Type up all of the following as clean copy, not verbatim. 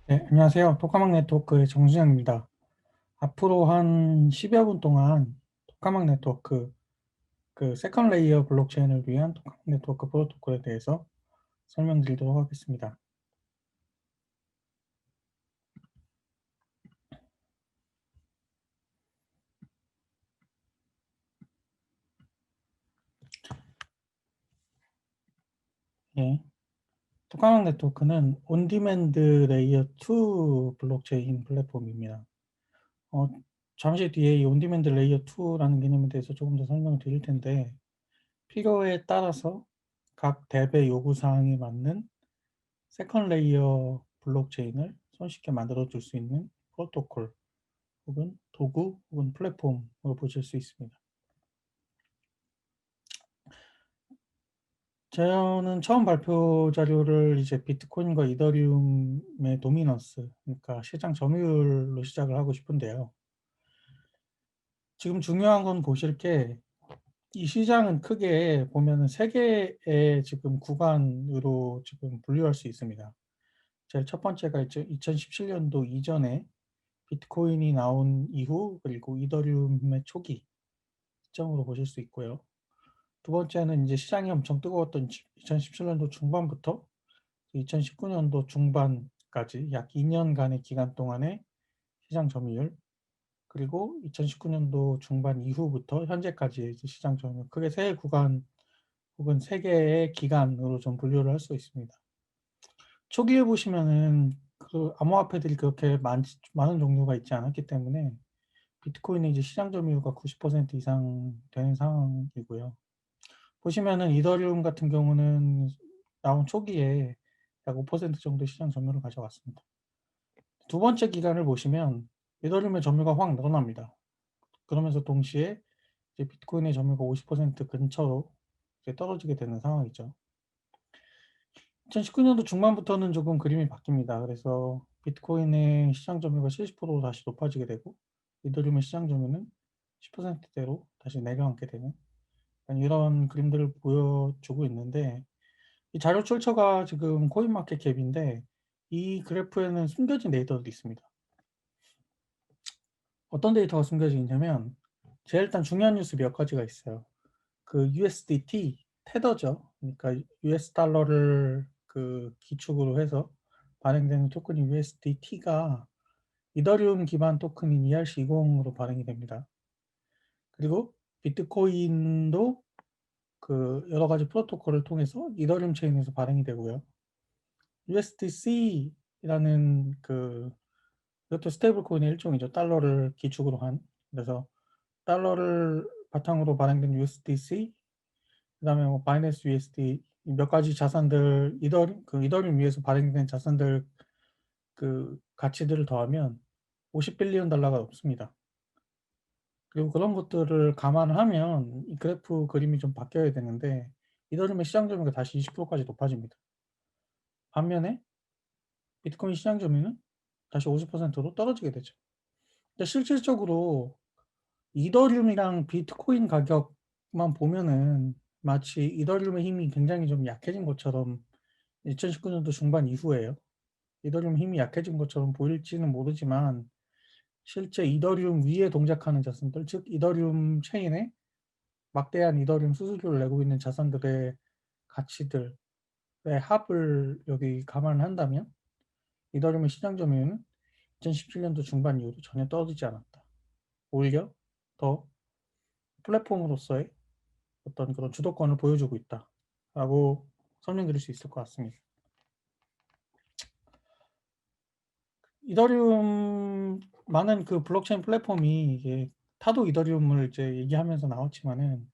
네, 안녕하세요. 토카막 네트워크의 정수영입니다. 앞으로 한 10여 분 동안 토카막 네트워크, 세컨 레이어 블록체인을 위한 토카막 네트워크 프로토콜에 대해서 설명드리도록 하겠습니다. 예, 토카막 네트워크는 온디맨드 레이어 2 블록체인 플랫폼입니다. 어, 잠시 뒤에 이 온디맨드 레이어 2라는 개념에 대해서 조금 더 설명을 드릴 텐데, 필요에 따라서 각 덱의 요구사항에 맞는 세컨 레이어 블록체인을 손쉽게 만들어 줄 수 있는 프로토콜 혹은 도구 혹은 플랫폼으로 보실 수 있습니다. 저는 처음 발표 자료를 이제 비트코인과 이더리움의 도미넌스, 그러니까 시장 점유율로 시작을 하고 싶은데요. 지금 중요한 건 보실 게 이 시장은 크게 보면은 세 개의 지금 구간으로 지금 분류할 수 있습니다. 제일 첫 번째가 이제 2017년도 이전에 비트코인이 나온 이후 그리고 이더리움의 초기 시점으로 보실 수 있고요. 두 번째는 이제 시장이 엄청 뜨거웠던 2017년도 중반부터 2019년도 중반까지 약 2년간의 기간 동안의 시장 점유율, 그리고 2019년도 중반 이후부터 현재까지의 이제 시장 점유율, 크게 세 구간 혹은 세 개의 기간으로 좀 분류를 할 수 있습니다. 초기에 보시면은 그 암호화폐들이 그렇게 많은 종류가 있지 않았기 때문에 비트코인의 이제 시장 점유율가 90% 이상 되는 상황이고요. 보시면은 이더리움 같은 경우는 나온 초기에 약 5% 정도 시장 점유율을 가져갔습니다. 두 번째 기간을 보시면 이더리움의 점유가 확 늘어납니다. 그러면서 동시에 이제 비트코인의 점유가 50% 근처로 이제 떨어지게 되는 상황이죠. 2019년도 중반부터는 조금 그림이 바뀝니다. 그래서 비트코인의 시장 점유가 70%로 다시 높아지게 되고 이더리움의 시장 점유는 10%대로 다시 내려앉게 되는 이런 그림들을 보여주고 있는데, 이 자료 출처가 지금 코인마켓캡인데 이 그래프에는 숨겨진 데이터도 있습니다. 어떤 데이터가 숨겨져 있냐면, 제일 일단 중요한 뉴스 몇 가지가 있어요. 그 USDT 테더죠. 그러니까 US 달러를 그 기축으로 해서 발행되는 토큰인 USDT가 이더리움 기반 토큰인 ERC20으로 발행이 됩니다. 그리고 비트코인도 그 여러 가지 프로토콜을 통해서 이더리움 체인에서 발행이 되고요. USDC라는 그 이것도 스테이블 코인의 일종이죠. 달러를 기축으로 한. 그래서 달러를 바탕으로 발행된 USDC, 그다음에 뭐 바이낸스 USD 몇 가지 자산들 이더리움 위에서 발행된 자산들 그 가치들을 더하면 50빌리언 달러가 넘습니다. 그리고 그런 것들을 감안을 하면 이 그래프 그림이 좀 바뀌어야 되는데 이더리움의 시장 점유가 다시 20%까지 높아집니다. 반면에 비트코인 시장 점유는 다시 50%로 떨어지게 되죠. 근데 실질적으로 이더리움이랑 비트코인 가격만 보면은 마치 이더리움의 힘이 굉장히 좀 약해진 것처럼 2019년도 중반 이후에요. 이더리움 힘이 약해진 것처럼 보일지는 모르지만 실제 이더리움 위에 동작하는 자산들, 즉 이더리움 체인에 막대한 이더리움 수수료를 내고 있는 자산들의 가치들의 합을 여기 감안한다면 이더리움의 시장 점유율은 2017년도 중반 이후로 전혀 떨어지지 않았다. 오히려 더 플랫폼으로서의 어떤 그런 주도권을 보여주고 있다라고 설명드릴 수 있을 것 같습니다. 이더리움 많은 그 블록체인 플랫폼이 이게 타도 이더리움을 이제 얘기하면서 나왔지만은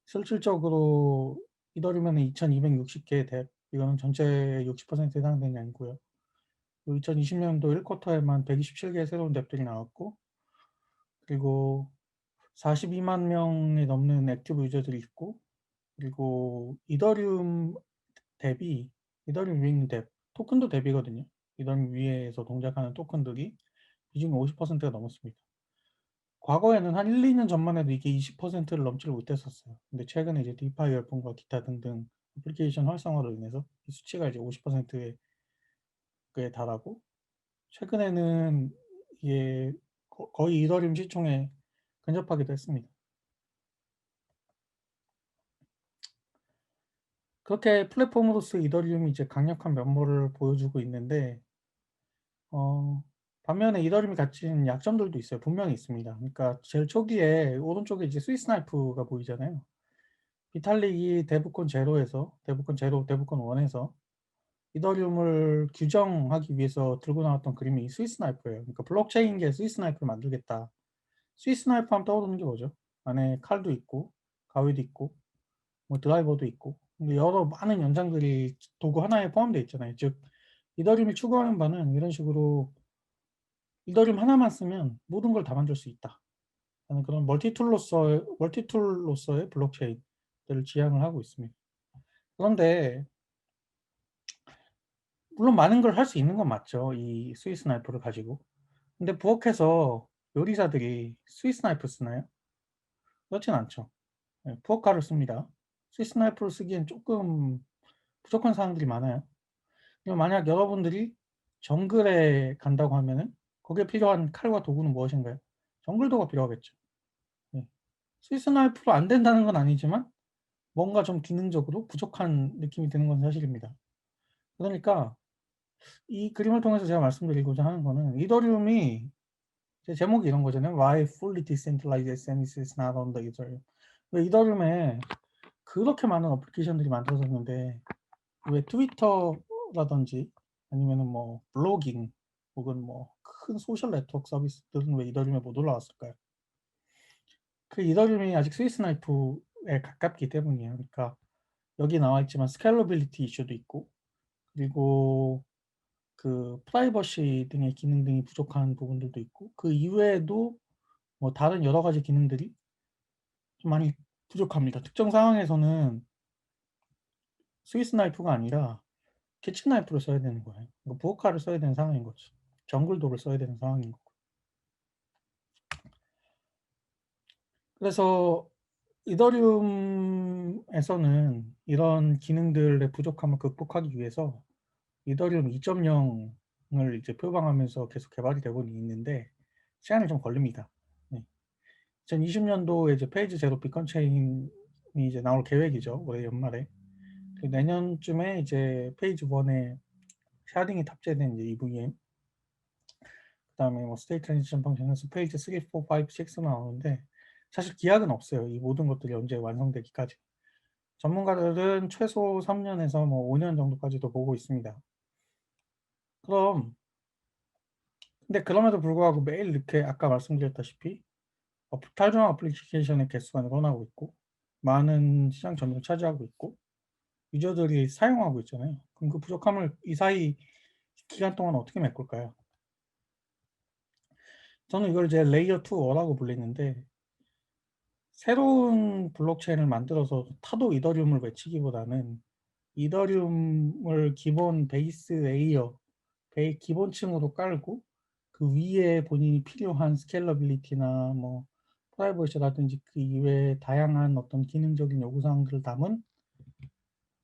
실질적으로 이더리움에는 2,260개의 덱, 이거는 전체의 60%에 해당되는 양이고요. 2020년도 1쿼터에만 127개의 새로운 덱들이 나왔고, 그리고 42만 명이 넘는 액티브 유저들이 있고, 그리고 이더리움 덱이 이더리움 위에 있는 덱, 토큰도 덱이거든요. 이더리움 위에서 동작하는 토큰들이 비중이 50%가 넘었습니다. 과거에는 한 1, 2년 전만 해도 이게 20%를 넘지를 못했었어요. 근데 최근에 이제 디파이 열풍과 기타 등등 애플리케이션 활성화로 인해서 이 수치가 이제 50%에 달하고, 최근에는 이게 거의 이더리움 시총에 근접하기도 했습니다. 그렇게 플랫폼으로서 이더리움이 이제 강력한 면모를 보여주고 있는데 반면에 이더리움이 가진 약점들도 있어요. 분명히 있습니다. 그러니까 제일 초기에 오른쪽에 이제 스위스 나이프가 보이잖아요. 비탈릭이 데브콘 제로에서 데브콘 제로, 데브콘 1에서 이더리움을 규정하기 위해서 들고 나왔던 그림이 스위스 나이프예요. 그러니까 블록체인계 스위스 나이프를 만들겠다. 스위스 나이프 하면 떠오르는 게 뭐죠? 안에 칼도 있고 가위도 있고 뭐 드라이버도 있고 여러 많은 연장들이 도구 하나에 포함되어 있잖아요. 즉 이더리움이 추구하는 바는 이런 식으로 이더리움 하나만 쓰면 모든 걸 다 만들 수 있다 하는 그런 멀티툴로서의 블록체인들을 지향을 하고 있습니다. 그런데 물론 많은 걸 할 수 있는 건 맞죠. 이 스위스 나이프를 가지고. 근데 부엌에서 요리사들이 스위스 나이프 쓰나요? 그렇진 않죠. 예, 부엌칼을 씁니다. 스위스 나이프를 쓰기엔 조금 부족한 사항들이 많아요. 만약 여러분들이 정글에 간다고 하면은 거기에 필요한 칼과 도구는 무엇인가요? 정글도가 필요하겠죠. 예. 스위스 나이프로 안 된다는 건 아니지만 뭔가 좀 기능적으로 부족한 느낌이 드는 건 사실입니다. 그러니까 이 그림을 통해서 제가 말씀드리고자 하는 거는 이더리움이 제 제목이 이런 거잖아요. Why fully decentralized SNS is not on the Ethereum. 왜 이더리움에 그렇게 많은 어플리케이션들이 만들어졌는데 왜 트위터라든지 아니면은 뭐 블로깅 혹은 뭐 큰 소셜 네트워크 서비스들은 왜 이더리움에 못 올라왔을까요? 그 이더리움이 아직 스위스 나이프에 가깝기 때문이에요. 그러니까 여기 나와 있지만 스케일러빌리티 이슈도 있고 그리고 그 프라이버시 등의 기능 등이 부족한 부분들도 있고 그 이외에도 뭐 다른 여러 가지 기능들이 좀 많이 부족합니다. 특정 상황에서는 스위스 나이프가 아니라 키친 나이프를 써야 되는 거예요. 부엌칼을 써야 되는 상황인 거죠. 정글도를 써야 되는 상황인 거고. 그래서 이더리움에서는 이런 기능들의 부족함을 극복하기 위해서 이더리움 2.0을 이제 표방하면서 계속 개발이 되고 있는데 시간이 좀 걸립니다. 네. 2020년도에 이제 페이지 제로 비컨 체인이 이제 나올 계획이죠. 올해 연말에. 내년쯤에 이제 페이지 1에 샤딩이 탑재된 이제 EVM, 그다음에 뭐 스테이트 트랜지션 펑션에서 페이지 3, 4, 5, 6 나오는데 사실 기약은 없어요. 이 모든 것들이 언제 완성되기까지. 전문가들은 최소 3년에서 뭐 5년 정도까지도 보고 있습니다. 그럼 근데 그럼에도 불구하고 매일 이렇게 아까 말씀드렸다시피 탈중앙 어플리케이션의 개수가 늘어나고 있고 많은 시장 점유를 차지하고 있고 유저들이 사용하고 있잖아요. 그럼 그 부족함을 이 사이 기간 동안 어떻게 메꿀까요? 저는 이걸 이제 레이어 2 어라고 불리는데 새로운 블록체인을 만들어서 타도 이더리움을 외치기보다는 이더리움을 기본 베이스 레이어, 기본층으로 깔고 그 위에 본인이 필요한 스케일러빌리티나 뭐 프라이버시라든지 그 이외에 다양한 어떤 기능적인 요구사항들을 담은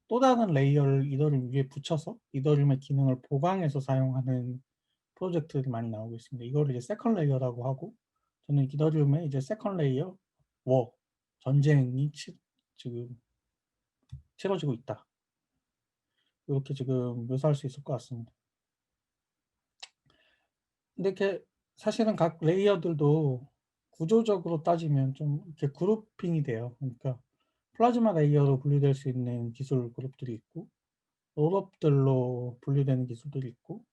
또 다른 레이어를 이더리움 위에 붙여서 이더리움의 기능을 보강해서 사용하는 프로젝트들이 많이 나오고 있습니다. 이거를 이제 세컨 레이어라고 하고 저는 이더리움의 이제 세컨 레이어 워 전쟁이 지금 치러지고 있다. 이렇게 지금 묘사할 수 있을 것 같습니다. 근데 이렇게 사실은 각 레이어들도 구조적으로 따지면 좀 이렇게 그룹핑이 돼요. 그러니까 플라즈마 레이어로 분류될 수 있는 기술 그룹들이 있고 롤업들로 분류되는 기술들이 있고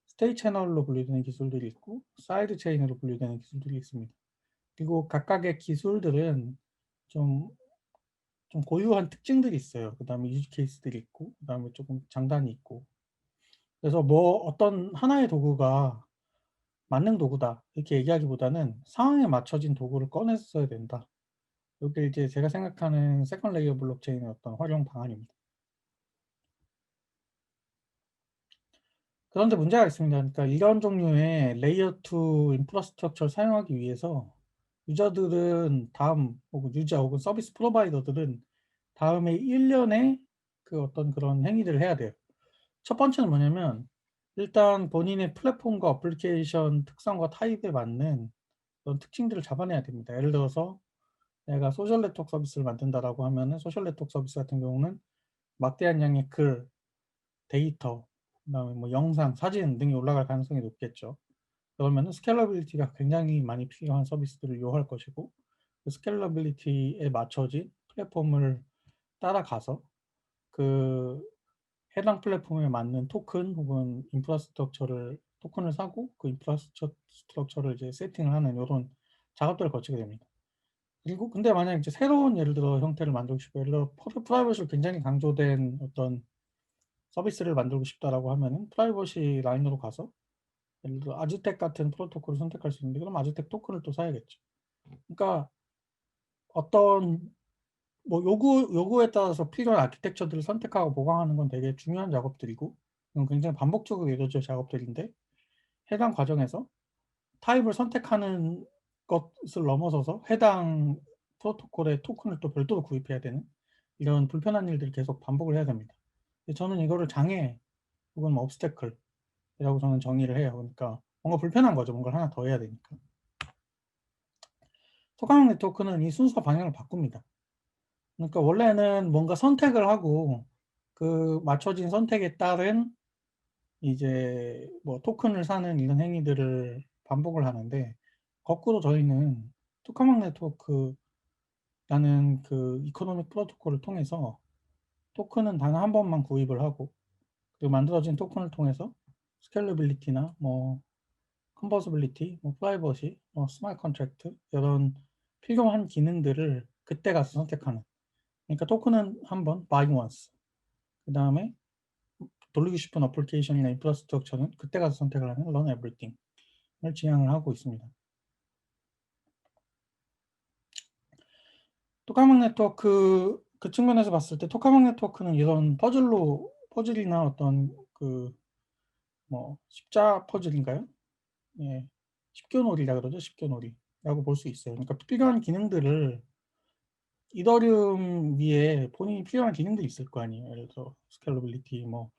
스테이 채널로 분류되는 기술들이 있고 사이드 체인으로 분류되는 기술들이 있습니다. 그리고 각각의 기술들은 좀, 좀 고유한 특징들이 있어요. 그 다음에 유즈 케이스들이 있고 그 다음에 조금 장단이 있고 그래서 뭐 어떤 하나의 도구가 만능 도구다 이렇게 얘기하기보다는 상황에 맞춰진 도구를 꺼내서 써야 된다. 이게 이제 제가 생각하는 세컨 레이어 블록체인의 어떤 활용 방안입니다. 그런데 문제가 있습니다. 그러니까 이런 종류의 레이어 2 인프라스트럭처를 사용하기 위해서 유저들은 다음 혹은 유저 혹은 서비스 프로바이더들은 다음에 1년에 그 어떤 그런 행위들을 해야 돼요. 첫 번째는 뭐냐면 일단 본인의 플랫폼과 어플리케이션 특성과 타입에 맞는 그런 특징들을 잡아내야 됩니다. 예를 들어서 내가 소셜 네트워크 서비스를 만든다라고 하면은 소셜 네트워크 서비스 같은 경우는 막대한 양의 글, 데이터, 그다음에 뭐 영상, 사진 등이 올라갈 가능성이 높겠죠. 그러면은 스케일러빌리티가 굉장히 많이 필요한 서비스들을 요구할 것이고 그 스케일러빌리티에 맞춰진 플랫폼을 따라가서 그 해당 플랫폼에 맞는 토큰 혹은 인프라스트럭처를 토큰을 사고 그 인프라스트럭처를 이제 세팅을 하는 요런 작업들을 거치게 됩니다. 그리고 근데 만약에 이제 새로운 예를 들어 형태를 만들고 싶어요. 예를 들어 프라이버시가 굉장히 강조된 어떤 서비스를 만들고 싶다라고 하면은 프라이버시 라인으로 가서 예를 들어 아즈텍 같은 프로토콜을 선택할 수 있는데 그럼 아즈텍 토큰을 또 사야겠죠. 그러니까 어떤 뭐 요구에 따라서 필요한 아키텍처들을 선택하고 보강하는 건 되게 중요한 작업들이고 이건 굉장히 반복적으로 이루어질 작업들인데 해당 과정에서 타입을 선택하는 것을 넘어서서 해당 프로토콜의 토큰을 또 별도로 구입해야 되는 이런 불편한 일들을 계속 반복을 해야 됩니다. 저는 이거를 장애 혹은 뭐 obstacle이라고 저는 정의를 해요. 그러니까 뭔가 불편한 거죠. 뭔가를 하나 더 해야 되니까. 토카망 네트워크는 이 순서 방향을 바꿉니다. 그러니까 원래는 뭔가 선택을 하고 그 맞춰진 선택에 따른 이제 뭐 토큰을 사는 이런 행위들을 반복을 하는데 거꾸로 저희는 토카망 네트워크라는 그 이코노믹 프로토콜을 통해서 토큰은 단 한 번만 구입을 하고 그 만들어진 토큰을 통해서 스케일러빌리티나 뭐 컨버서빌리티, 뭐 프라이버시, 뭐 스마트 컨트랙트 이런 필요한 기능들을 그때 가서 선택하는. 그러니까 토큰은 한번 buying once. 그 다음에 돌리고 싶은 어플리케이션이나 인프라스트럭처는 그때 가서 선택을 하는 run everything을 지향을 하고 있습니다. 토카망 네트워크 그 측면에서 봤을 때 토카망 네트워크는 이런 퍼즐이나 어떤 그 뭐 십자 퍼즐인가요? 예, 십교놀이라 그러죠. 십교놀이라고 볼 수 있어요. 그러니까 필요한 기능들을 이더리움 위에 본인이 필요한 기능들이 있을 거 아니에요. 예를 들어 스케일러빌리티 뭐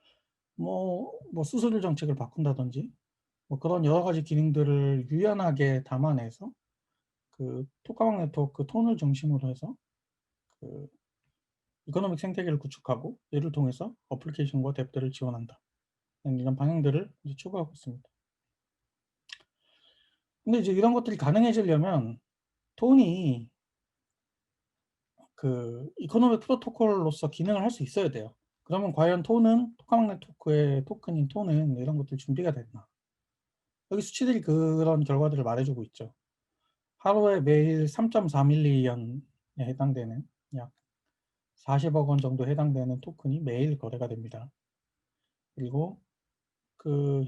수수료 정책을 바꾼다든지 뭐 그런 여러 가지 기능들을 유연하게 담아내서 그 토카망 네트워크 톤을 중심으로 해서 그 이코노믹 생태계를 구축하고 이를 통해서 어플리케이션과 뎁들을 지원한다. 이런 방향들을 이제 추구하고 있습니다. 근데 이제 이런 것들이 가능해지려면 톤이 그 이코노믹 프로토콜로서 기능을 할 수 있어야 돼요. 그러면 과연 톤은 토카망 네트워크의 토큰인 톤은 이런 것들이 준비가 됐나? 여기 수치들이 그런 결과들을 말해주고 있죠. 하루에 매일 3.4밀리언에 해당되는 약 40억 원 정도 해당되는 토큰이 매일 거래가 됩니다. 그리고 그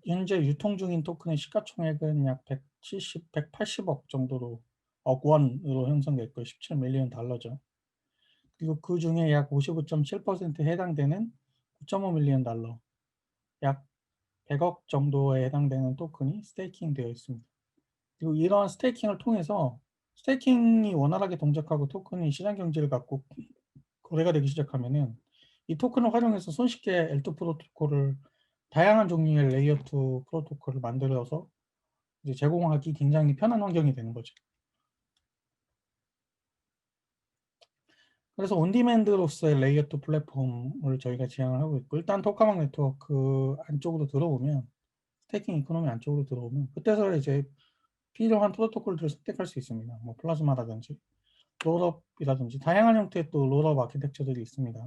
현재 유통 중인 토큰의 시가총액은 약 180억 정도로 억 원으로 형성되어 있고 17밀리언 달러죠. 그리고 그 중에 약 55.7%에 해당되는 9.5밀리언 달러, 약 100억 정도에 해당되는 토큰이 스테이킹 되어 있습니다. 그리고 이러한 스테이킹을 통해서 스테이킹이 원활하게 동작하고 토큰이 시장 경제를 갖고 거래가 되기 시작하면은 이 토큰을 활용해서 손쉽게 L2 프로토콜을 다양한 종류의 레이어 2 프로토콜을 만들어서 이제 제공하기 굉장히 편한 환경이 되는 거죠. 그래서 온디맨드로서의 레이어 2 플랫폼을 저희가 지향을 하고 있고 일단 토카망 네트워크 안쪽으로 들어오면 스테이킹 이코노미 안쪽으로 들어오면 그때서 이제 필요한 프로토콜들을 선택할 수 있습니다. 뭐 플라즈마라든지 롤업이라든지 다양한 형태의 또 롤업 아키텍처들이 있습니다.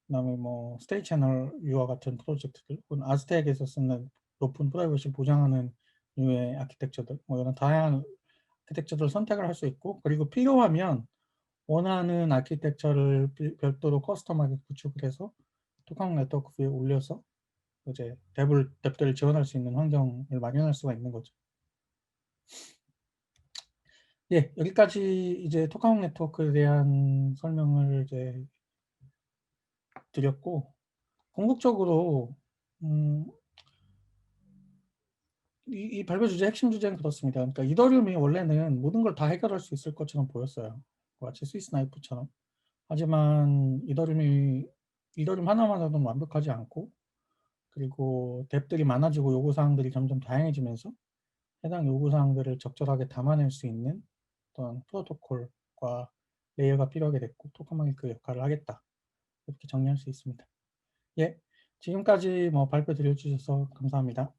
그다음에 뭐 스테이 채널 유와 같은 프로젝트들, 혹은 아즈텍에서 쓰는 높은 프라이버시 보장하는 유의 아키텍처들, 뭐 이런 다양한 아키텍처들을 선택을 할 수 있고, 그리고 필요하면 원하는 아키텍처를 별도로 커스텀하게 구축을 해서 토카망 네트워크 위에 올려서 이제 뎁들을 지원할 수 있는 환경을 마련할 수가 있는 거죠. 예, 여기까지 이제 토카망 네트워크에 대한 설명을 이제 드렸고, 궁극적으로 이 발표 주제 핵심 주제는 그렇습니다. 그러니까 이더리움이 원래는 모든 걸 다 해결할 수 있을 것처럼 보였어요. 마치 스위스 나이프처럼. 하지만 이더리움 하나만으로는 완벽하지 않고 그리고 뎁들이 많아지고 요구 사항들이 점점 다양해지면서 해당 요구 사항들을 적절하게 담아낼 수 있는 어떤 프로토콜과 레이어가 필요하게 됐고 토커막이 그 역할을 하겠다. 이렇게 정리할 수 있습니다. 예. 지금까지 뭐 발표 들려주셔서 감사합니다.